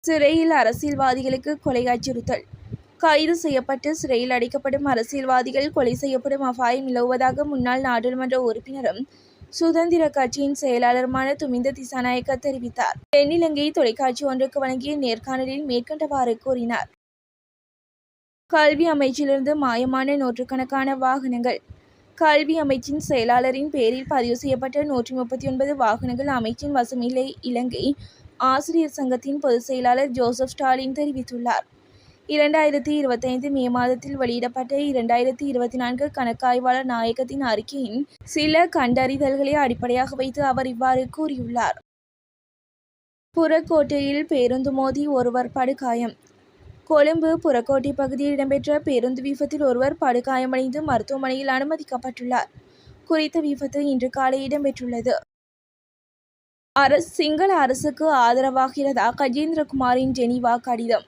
சிறையில் அரசியல்வாதிகளுக்கு கொலை அச்சுறுத்தல். கைது செய்யப்பட்டு சிறையில் அடைக்கப்படும் அரசியல்வாதிகள் கொலை செய்யப்படும் அபாயம் நிலவுவதாக முன்னாள் நாடாளுமன்ற உறுப்பினரும் சுதந்திர கட்சியின் செயலாளருமான துமிந்த திசாநாயக்க தெரிவித்தார். தென்னிலங்கை தொலைக்காட்சி ஒன்றுக்கு வழங்கிய நேர்காணலில் மேற்கண்டவாறு கூறினார். கல்வி அமைச்சிலிருந்து மாயமான நூற்றுக்கணக்கான வாகனங்கள். கல்வி அமைச்சின் செயலாளரின் பெயரில் பதிவு செய்யப்பட்ட 139 வாகனங்கள் அமைச்சின் வசமில்லை. இலங்கை ஆசிரியர் சங்கத்தின் பொதுச் செயலாளர் ஜோசப் ஸ்டாலின் தெரிவித்துள்ளார். 2025 மே மாதத்தில் வெளியிடப்பட்ட 2024 கணக்காய்வாளர் நாயகத்தின் அறிக்கையின் சில கண்டறிதல்களை அடிப்படையாக வைத்து அவர் இவ்வாறு கூறியுள்ளார். புறக்கோட்டையில் பேருந்து மோதி ஒருவர் படுகாயம். கொழும்பு புறக்கோட்டை பகுதியில் இடம்பெற்ற பேருந்து விபத்தில் ஒருவர் படுகாயமடைந்து மருத்துவமனையில் அனுமதிக்கப்பட்டுள்ளார். குறித்த விபத்து இன்று காலை இடம்பெற்றுள்ளது. சிங்கள அரசுக்கு ஆதரவாகிறதா கஜேந்திரகுமாரின் ஜெனீவா கடிதம்.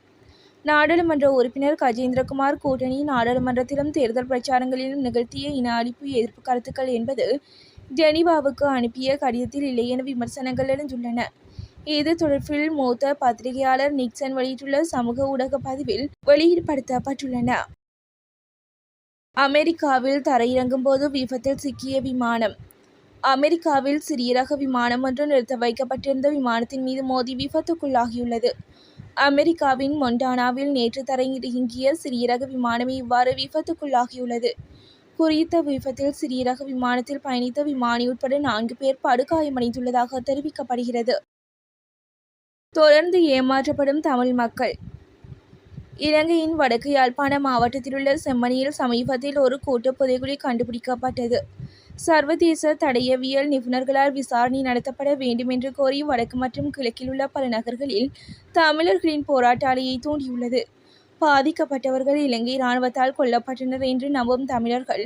நாடாளுமன்ற உறுப்பினர் கஜேந்திரகுமார் கூட்டணி நாடாளுமன்றத்திலும் தேர்தல் பிரச்சாரங்களிலும் நிகழ்த்திய இன அழிப்பு எதிர்ப்பு கருத்துக்கள் என்பது ஜெனீவாவுக்கு அனுப்பிய கடிதத்தில் இல்லை என விமர்சனங்கள் எழுந்துள்ளன. இது தொடர்பில் மூத்த பத்திரிகையாளர் நிக்சன் வெளியிட்டுள்ள சமூக ஊடக பதிவில் வெளிப்படுத்தப்பட்டுள்ளன. அமெரிக்காவில் தரையிறங்கும் போது விபத்தில் சிக்கிய விமானம். அமெரிக்காவில் சிறிய ரக விமானம் ஒன்று நிறுத்த வைக்கப்பட்டிருந்த விமானத்தின் மீது மோதி விபத்துக்குள்ளாகியுள்ளது. அமெரிக்காவின் மொன்டானாவில் நேற்று தரையிறங்கிய சிறிய ரக விமானமே இவ்வாறு விபத்துக்குள்ளாகியுள்ளது. குறித்த விபத்தில் சிறிய ரக விமானத்தில் பயணித்த விமானி உட்பட 4 பேர் படுகாயமடைந்துள்ளதாக தெரிவிக்கப்படுகிறது. தொடர்ந்து ஏமாற்றப்படும் தமிழ் மக்கள். இலங்கையின் வடக்கு யாழ்ப்பாண மாவட்டத்திலுள்ள செம்மணியில் சமீபத்தில் ஒரு கூட்டு புதைகுழி கண்டுபிடிக்கப்பட்டது. சர்வதேச தடயவியல் நிபுணர்களால் விசாரணை நடத்தப்பட வேண்டும் என்று கோரி வடக்கு மற்றும் கிழக்கில் உள்ள பல நகர்களில் தமிழர்களின் போராட்ட அலையை தூண்டியுள்ளது. பாதிக்கப்பட்டவர்கள் இலங்கை இராணுவத்தால் கொல்லப்பட்டனர் என்று நம்பும் தமிழர்கள்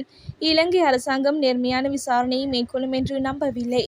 இலங்கை அரசாங்கம் நேர்மையான விசாரணையை மேற்கொள்ளும் என்று நம்பவில்லை.